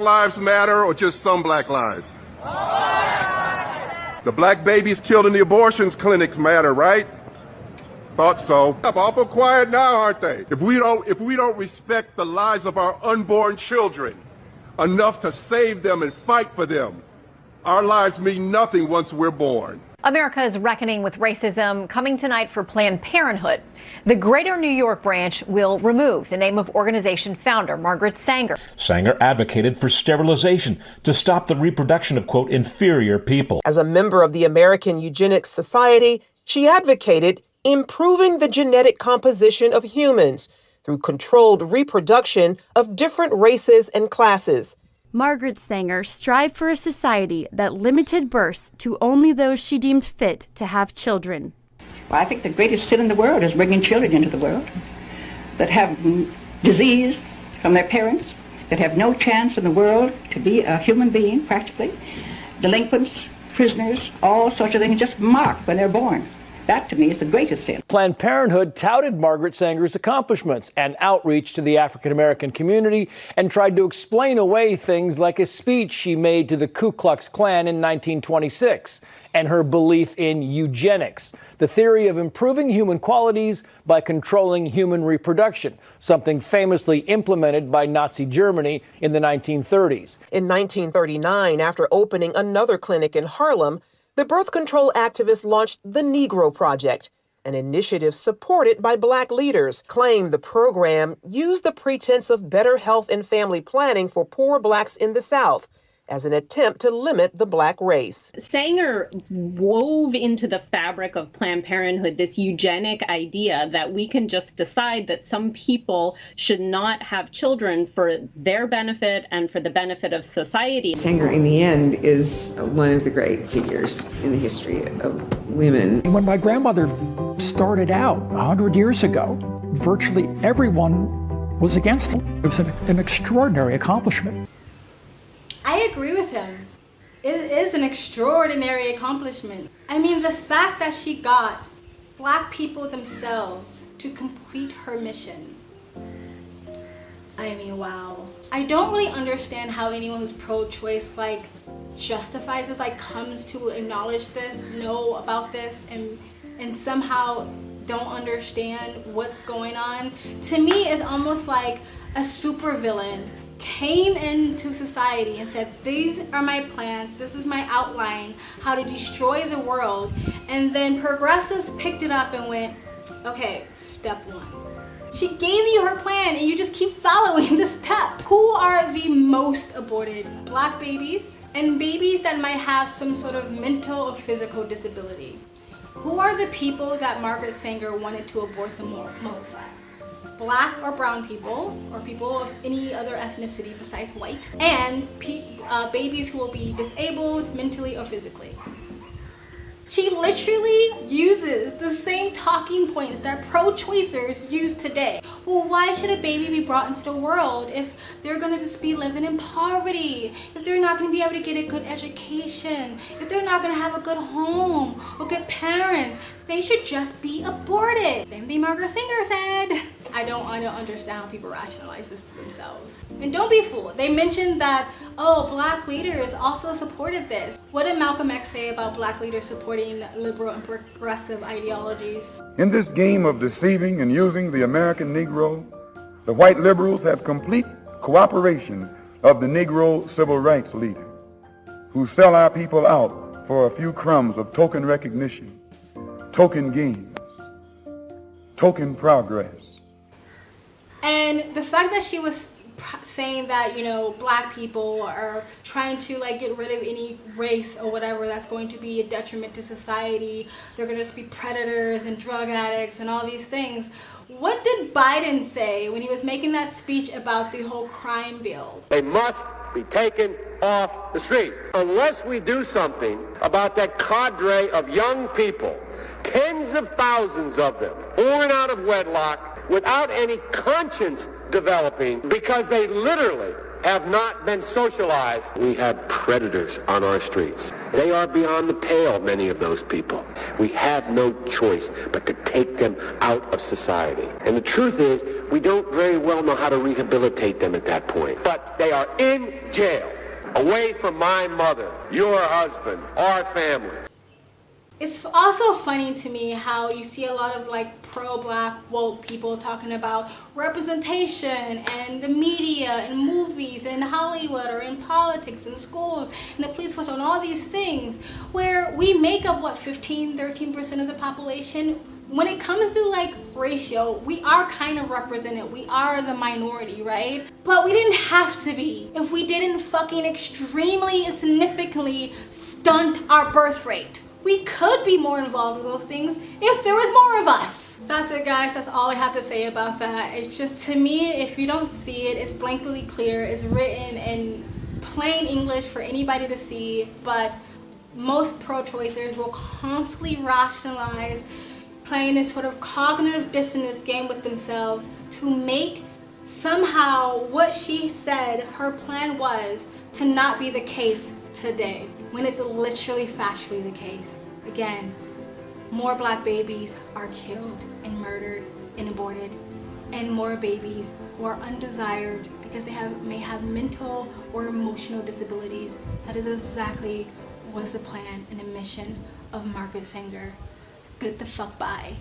lives matter or just some black lives? The black babies killed in the abortions clinics matter, right? Thought so. Awful quiet now, aren't they? If we don't respect the lives of our unborn children enough to save them and fight for them, our lives mean nothing once we're born. America is reckoning with racism coming tonight for Planned Parenthood. The Greater New York branch will remove the name of organization founder Margaret Sanger. Sanger advocated for sterilization to stop the reproduction of, quote, inferior people. As a member of the American Eugenics Society, she advocated improving the genetic composition of humans through controlled reproduction of different races and classes. Margaret Sanger strived for a society that limited births to only those she deemed fit to have children. Well, I think the greatest sin in the world is bringing children into the world that have disease from their parents, that have no chance in the world to be a human being, practically. Delinquents, prisoners, all sorts of things just mocked when they're born. That, to me, is the greatest sin. Planned Parenthood touted Margaret Sanger's accomplishments and outreach to the African-American community and tried to explain away things like a speech she made to the Ku Klux Klan in 1926 and her belief in eugenics, the theory of improving human qualities by controlling human reproduction, something famously implemented by Nazi Germany in the 1930s. In 1939, after opening another clinic in Harlem, the birth control activists launched the Negro Project, an initiative supported by black leaders, claimed the program used the pretense of better health and family planning for poor blacks in the South as an attempt to limit the black race. Sanger wove into the fabric of Planned Parenthood this eugenic idea that we can just decide that some people should not have children for their benefit and for the benefit of society. Sanger, in the end, is one of the great figures in the history of women. When my grandmother started out 100 years ago, virtually everyone was against it. It was an extraordinary accomplishment. I agree with him. It is an extraordinary accomplishment. I mean, the fact that she got black people themselves to complete her mission. I mean, wow. I don't really understand how anyone who's pro-choice, justifies this, comes to acknowledge this, know about this, and somehow don't understand what's going on. To me, it's almost like a supervillain came into society and said, these are my plans, this is my outline, how to destroy the world. And then progressives picked it up and went, okay, step one. She gave you her plan and you just keep following the steps. Who are the most aborted? Black babies and babies that might have some sort of mental or physical disability. Who are the people that Margaret Sanger wanted to abort the most? Black or brown people, or people of any other ethnicity besides white, and babies who will be disabled mentally or physically. She literally uses the same talking points that pro-choicers use today. Well, why should a baby be brought into the world if they're gonna just be living in poverty, if they're not gonna be able to get a good education, if they're not gonna have a good home or good parents? They should just be aborted. Same thing Margaret Sanger said. I don't understand how people rationalize this to themselves. And don't be fooled. They mentioned that, black leaders also supported this. What did Malcolm X say about black leaders supporting liberal and progressive ideologies? In this game of deceiving and using the American Negro, the white liberals have complete cooperation of the Negro civil rights leader, who sell our people out for a few crumbs of token recognition, token gains, token progress. And the fact that she was saying that, black people are trying to get rid of any race or whatever that's going to be a detriment to society, they're going to just be predators and drug addicts and all these things. What did Biden say when he was making that speech about the whole crime bill? They must be taken off the street. Unless we do something about that cadre of young people, tens of thousands of them, born out of wedlock, without any conscience developing, because they literally have not been socialized. We have predators on our streets. They are beyond the pale, many of those people. We have no choice but to take them out of society. And the truth is, we don't very well know how to rehabilitate them at that point. But they are in jail, away from my mother, your husband, our families. It's also funny to me how you see a lot of like pro-black woke people talking about representation and the media and movies and Hollywood or in politics and schools and the police force and all these things where we make up 13% of the population. When it comes to like ratio, we are kind of represented. We are the minority, right? But we didn't have to be if we didn't fucking extremely significantly stunt our birth rate. We could be more involved with those things if there was more of us. That's it, guys. That's all I have to say about that. It's just, to me, if you don't see it, it's blankly clear. It's written in plain English for anybody to see, but most pro-choicers will constantly rationalize playing this sort of cognitive dissonance game with themselves to make somehow what she said her plan was to not be the case today, when it's literally factually the case. Again, more black babies are killed and murdered and aborted, and more babies who are undesired because they may have mental or emotional disabilities. That is exactly was the plan and the mission of Margaret Sanger. Good the fuck bye.